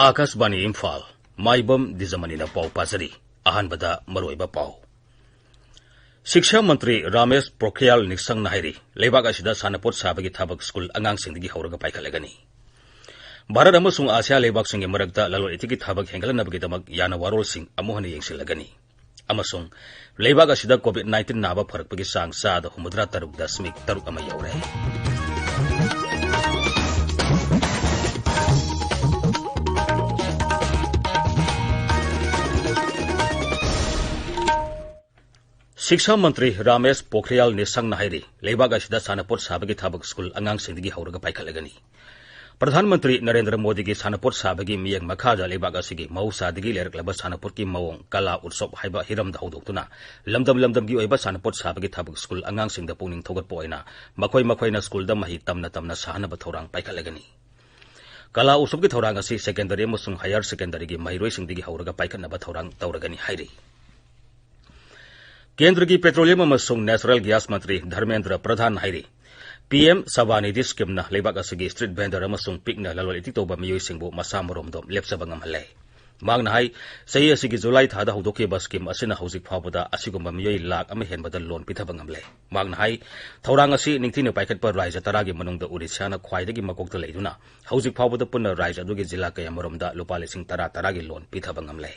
आकाशवाणी इम्फाल माइबम दिजमनीना पाउ पाजरी अहानबदा मरोइबा पाउ शिक्षा मंत्री रमेश पोखरियाल निशंक नाहरी लेबाक असिदा सानपोट साबगी थाबक स्कूल अंगांगसिंदगी हौरगा पाइखलगनी भारत अमसुंग आसिया लेबाकसिंग मरक्ता ललोल इतिगी थाबक हेंगलनबगीदमक याना वारोलसिंग अमुहन येंसिलगनी अमसुंग लेबाक असिदा कोविड-19 नाबा फरकपगी सांग साद 63.3 अमा यौरे शिक्षा मंत्री रमेश पोखरियाल निशंक नाहरी लेबाक असिदा सानपोट साबगी थाबक स्कूल अंगांगसिंदगी हौरगा पाइखलगनी प्रधानमंत्री नरेंद्र मोदी की सानपोट साबगी मियंग मखादा लेबाक असिगी मौसादगी लेरकलबा सानपोट की मवोंग कला उत्सव हाइबा हिरमदा हौदोक्तुना लमदम की ओइबा सानपोट साबगी थाबक स्कूल अंगांगसिंगदा पुनिंग थोगतपा ओइना मखोइना स्कूलदा मही तमना साहनबा थौरांग पाइखलगनी कला उत्सव की थौरांग असि सेकेंडरी अमसुंग हायर सेकेंडरी की महिरोइसिंगदगी हौरगा पाइखनबा थौरांग तौरगनी हाइरी केंद्र की पेट्रोलियम अमसुंग नेचुरल गैस मंत्री धर्मेंद्र प्रधान हाइरी पीएम सवानिधि स्कीमना लेबाक असिगी स्ट्रीट वेंडर अमसुंग पिकना ललोल इति तोबा मियोइसिंगबु मसा मरोमदोम लेप्सबा ngamhale मांगना हाई सही असिगी जुलाई थादा हौदोखिबा स्कीम असिना हौजिक फावबदा असिगुम्बा मियोइ लाख अमा हेनबदा लोन पिथबा ngamle मांगना हाई थौरांग असि निंगथिना पाइखतपा राज्य तरागी मनुंगदा उड़ीसाना ख्वाइदगी मकोकता लेदुना हौजिक फावबदा पुन्ना राज्य अदुगी जिला कया मरोमदा लुपा लिसिंग तरागी लोन पिथबा ngamle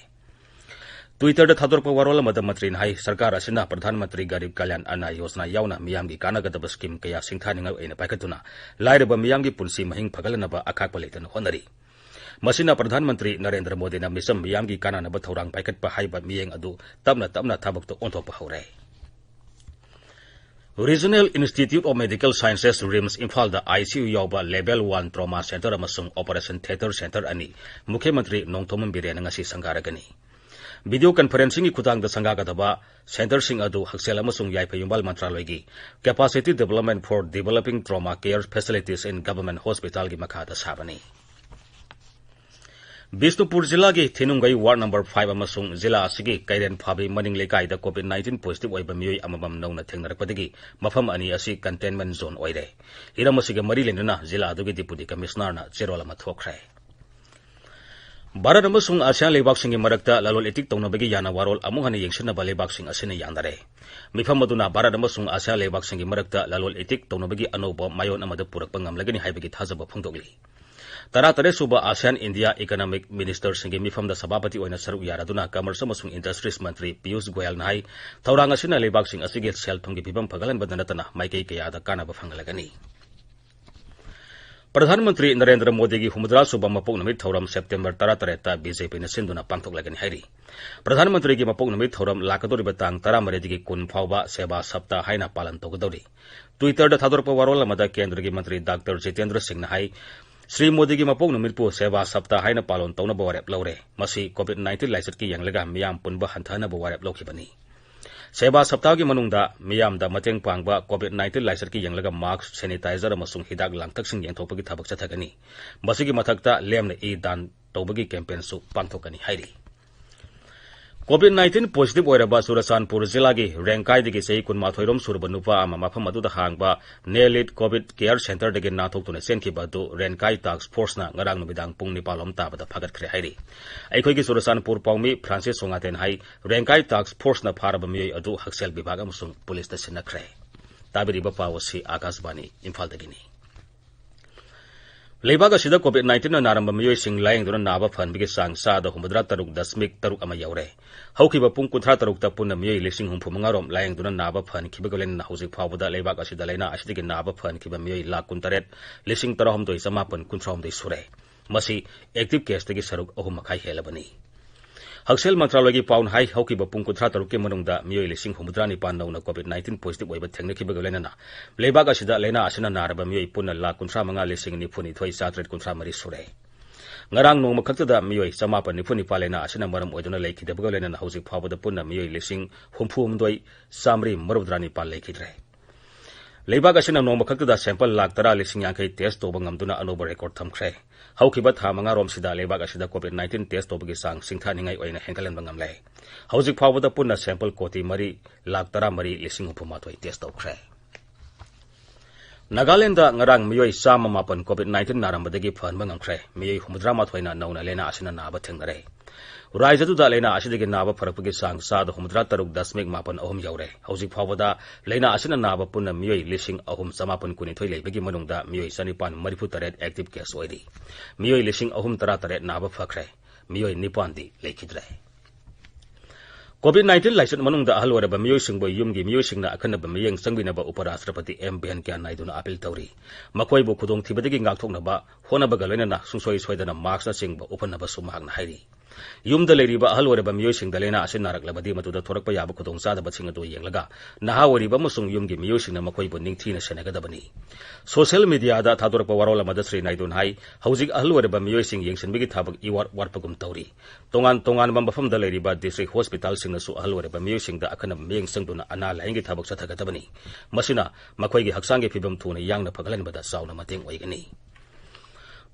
ट्विटर थादोरप वारोल मंत्री हाई सरकार असिना प्रधानमंत्री गरीब कल्याण अन्न योजना यावना मियामगी कानागदब स्कीम कया सिंथानिंगै ओइना पाइखतुना लाइरबा मियामगी पुंसी महिंग फगलनबा अखाकपा लेतन होनरी मसिना प्रधानमंत्री नरेंद्र मोदीना मिसम मियामगी कानानबा थौरांग पाइखतपा हाइबा मियेंग अदु तमना थाबकतो ओंथोकपा हौरे regional institute of medical sciences RIMS इम्फालदा आईसीयू यावबा लेवल 1 ट्रॉमा सेंटर अमसुंग ऑपरेशन थिएटर सेंटर अनि मुख्यमंत्री नोंथोमम बिरेन ngasi संगारगनी वीडियो कॉन्फ्रेंसिंग की खुदांग संगागदबा सेंटरसिंग अदु हक्सेल अमसुंग याइफयुंबाल मंत्रालय की capacity development for developing trauma care facilities in government hospital की मखादा साबनी बिष्णुपुर जिला की थिनुंगई वार्ड नंबर 5 अमसुंग जिला असिगी कैरेन फाबी मनिंग लेकाइदा कोविड-19 पॉजिटिव ओइबा मियोइ अमबम नौना थेंगनरपदगी मफम अनि असि कंटेनमेंट जोन ओइरे हिरम असिगे मरी लेनुना जिला अदुगी डिप्यूटी कमिश्नरना चेरोल अमा थोखरे भारत अमसुंग आसियान लेबाकसिंग मरक्ता ललोल इतिक तौनबगी याना वारोल अमुहन येंसिनबा लेबाकसिंग असिना यानदरे मिफम अदुना भारत अमसुंग आसियान लेबाकसिंग मरक्ता ललोल इतिक तौनबगी अनौबा मायोन अमदा पुरकपा ngamlagani हाइबगी थाजबा फोंदोगली 13 सुबा आसियान इंडिया इकोनॉमिक मिनिस्टर सिंगे मिफमदा सभापति ओइना सरुक यारादुना कमर्स अमसुंग इंडस्ट्रीज मंत्री पीयूष गोयल नाइ थौरांग असिना लेबाकसिंग असिगे सेल थोंगी फिबम फगलनबदा नतना माइकई कयादा कानाबा फंगलगनी प्रधानमंत्री नरेंद्र मोदी की 13 सुबह मपोक नमित थौरम सेप्टेम्बर 13 बीजेपी ने सिंधुना पांथोकलगनी हाइरी प्रधानमंत्री की मपोक नमित थौरम लाकदोरिबा तांग 13 की 10 फावबा सेवा सप्ताह हाइना पालन तौगदौरी ट्विटर थादोरप वारोल अमदा केंद्र की मंत्री डॉक्टर जितेंद्र सिंह हाई श्री मोदी की मपोक नमितपु सेवा सप्ताह हाइना पालन तौनबा वारेप लौरे मसी कोविड-19 लाइसट की यंगलगा मियाम पुनबा हंथानबा वारेप लौखिबनी सेवा सप्ताह की मनुंगदा मियामदा मतेंग पांगबा कोविड-19 लाइसर की यंगलगा मास्क सैनिटाइजर अमसुंग हिदाक लांगतकसिंग येंथोपगी थाबक चथगनी मसिगी मथक्ता लेमना ई दान तौबगी कैंपेन सु पांथोकनी हाइरी कोविड-19 पॉजिटिव ओइरबा चुरचानपुर जिला की रेंकाइदगी सही 18 रोम सुरबा नुपा अमा मफम अदुदा हांगबा नेलिट कोविड केयर सेंटर दगे नाथोक्तुना सेनखिबा दु रेंकाइ task फोर्सना ngarang numidang pung nipalom tabada phagatkhre hairi aikhoigi churachanpur paumi francis songaten hai रेंकाइ टास्क फोर्सना फारबा मियै अदु हक्सेल विभाग अमसुंग पुलिस दा सिनखरे ताबिरिबा पावसी आकाशवाणी इम्फाल दगिनी लेबाक असिदा कोविड-19 ना नारंबा मियोइसिंग लायंगदुना नाबा फनबिगे सांग सादा 63.3 अमा यौरे हौखिबा पुंग 33 ता पुन्ना मियोइ लिसिंग हुंफुमंगा रोम लायंगदुना नाबा फनखिबगलेन ना हौजिक फावबदा लेबाक असिदा लेना असिदिगे नाबा फनखिबा मियोइ लाख 63 लिसिंग 39 सुरे मसी एक्टिव केस तगी सरुक अहुम मखाइ हेलबनी हक्सेल मंत्रालय की पाउन हाई हौखिबा पुंग 33 के मनुंगदा मियोइ लिसिंग 19 नौना कोविड-19 पॉजिटिव ओइबा थेंगनखिबगलेना लेबाक असिदा लेना असिना नारबा मियोइ पुन्ना लाख 35,000 सुरे ngarang nong makakta miyoy samapa nifuni palena asina maram oiduna leikidabagolena na hauzik phawbada punna miyoy lising humphum doi samri marudrani pal leikidre leibaga asina nong makakta sample lakh 10,000 test toba ngamduna anoba record thamkhre haukiba tha manga rom sida leibaga asida covid-19 test tobagi sang singthaningai oina henkalan bangamle hauzik phawbada punna sample koti mari lakh 10 mari lising humphum test tokre Nagaland ngarang miyoi sama mapan COVID-19 narambadagi phanba ngamkhre miyoi 63 nauna lena asina naba thengnare Raija tu da lena asidagi naba pharakpagi sang sa da 63 mapan ahum yaure hauzik phawada lena asina naba punna miyoi lising ahum samapan kunithoi leibagi manungda miyoi sanipan marifu taret active case oidi miyoi lising ahum tara taret naba phakre miyoi nipandi lekhidre COVID-19 laisat manungda ahalwaraba miyoi singbo yumgi miyoi singna akhanaba miyeng sangbinaba uparashtrapati M Venkaiah Naiduna apil tawri makoi bu khudong thibadagi ngakthoknaba honaba galena sungsoi soidana marks na singba upanaba sumhakna hairi yumda leriba ahalwaraba miyoi singda lena asin naraklabadi matuda thorakpa yaba khudong sadaba singado yenglaga naha wariba musung yumgi miyoi singna makoi bu ningthina senagadabani social media da thadorakpa warola madasri Naidun hai hauzik ahalwaraba miyoi sing yengsinbigi thabak iwar warpagum tawri tongan bambafamda leriba district hospital sing nasu ahalwaraba miyoi singda akhana miyeng sangduna ana laingi thabak sathagadabani masina makoigi haksangi phibam thuna yangna phagalanbada sauna mateng oigani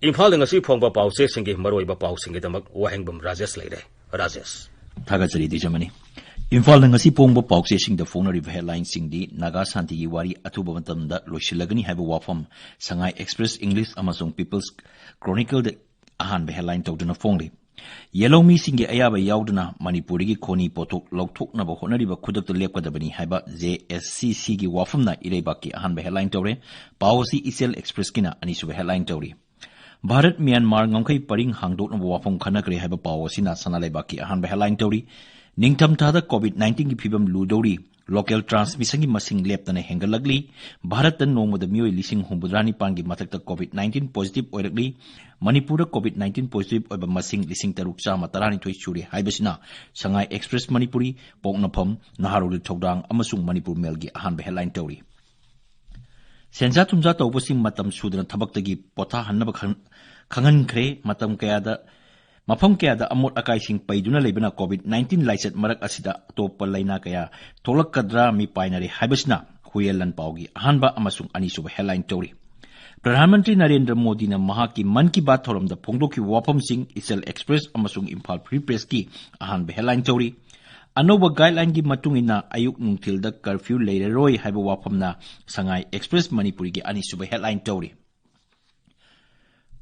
Imphal ngasi phongba pause singi maroiba pausingi damak wahengbam Rajesh leire Rajesh Thagachari dijamani Imphal ngasi phongba pause singda phonariba headline singdi Naga Santi gi wari athuba matamda loishilagani haiba wafam Sangai Express English amasung People's Chronicle de ahanba headline tawduna phongli Yellow mi singi ayaba yauduna Manipuri gi khoni pothok lokthoknaba honariba khudakta lepkadabani haiba JSCC gi wafamna irebaki ahanba headline tawre Pawasi Isel Express kina anisuba headline tawri Bharat Myanmar ngangkai paring hangdok na wafam khanakre haiba pawasina sanalaibaki ahanba headline tawri ningtham thada COVID-19 gi phibam ludori local transmission gi masing leptana hengalagli Bharat tan nomada miyoi lising humbudrani pangi mathakta COVID-19 positive oirakli Manipur COVID-19 positive oiba masing lising taruk chama tarani thoi churi haibasina Sangai Express Manipuri poknafam Naharul Thodang amasung Manipur Mail gi ahanba headline tawri Senja tumja tawbasing matam sudana thabaktagi potha hannaba khangankre matam kayada mafam kayada amot akai sing paiduna lebana COVID-19 laisat marak asida topa laina kaya tolakadra mi painari haibasna huyelan paugi ahanba amasung anisuba headline tawri Pradhan Mantri Narendra Modi na mahaki Man Ki Baat thoramda phongdoki wafam sing Isel Express amasung Imphal Free Press ki ahanba headline tawri Anoba guideline gi matungina ayuk nungtilda curfew leiroi haiba wafamna Sangai Express Manipuri gi anisuba headline tawri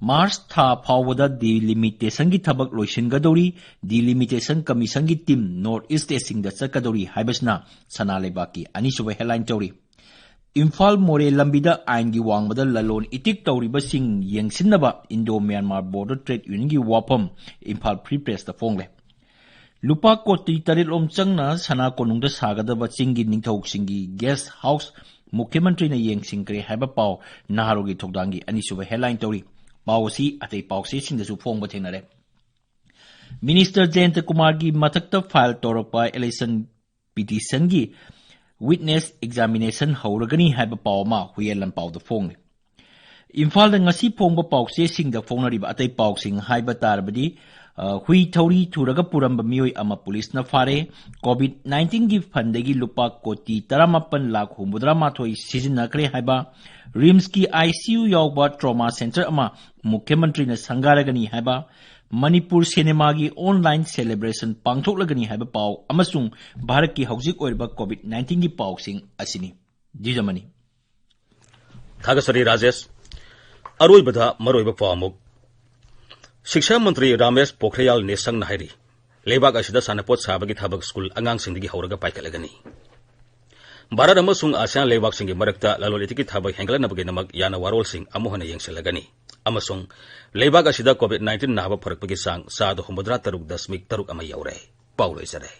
Mars tha phawada delimitation gi thabak loisingadori delimitation commission gi team North East sing da chakadori haibasna sanaleba ki anisuba headline tawri Imphal More Lambida ain gi wangbada lalon itik tawriba sing yengsinnaba Indo Myanmar Border Trade Union gi wafam Imphal Free Press da fongle Lupa koti tarit om changna sana konungda sagadaba chingi ningthok singi guest house Mukhyamantri na yeng singkre haiba paw naharogi thokdangi anisuba headline tawri pawsi atei pawsi singdasu phongba thengnare Minister Jayanta Kumar gi mathakta file torapa election petition gi witness examination hauragani haiba pawma huyelan pawda phongni Imphal da ngasi phongba pawse singda phongnariba atei pawsing haiba tarbadi hui thauri thuraga puramba miyoi ama police na fare COVID-19 gi fandagi lupa koti 18 lakh humudra mathoi sizinakre haiba RIMS ki ICU yawba trauma center ama Mukhyamantri na sangaragani haiba Manipur cinema gi online celebration pangthoklagani haiba paw amasung Bharat ki hauzik oirba COVID-19 gi pawsing asini dijamani Thagasari Rajesh aroibada maroiba pawmuk Shiksha Mantri Ramesh Pokhriyal Nisang Nahiri Lebak asida sanapot sabagi thabak school angang sindigi hauraga paikalagani Bharat amasung ASEAN lebak singi marakta lalolitiki thabak henglanabagi namak yana warol sing amuhana yengsilagani amasung lebak asida COVID-19 nahaba pharakpagi sang sa 63 ama yaure Paulo isare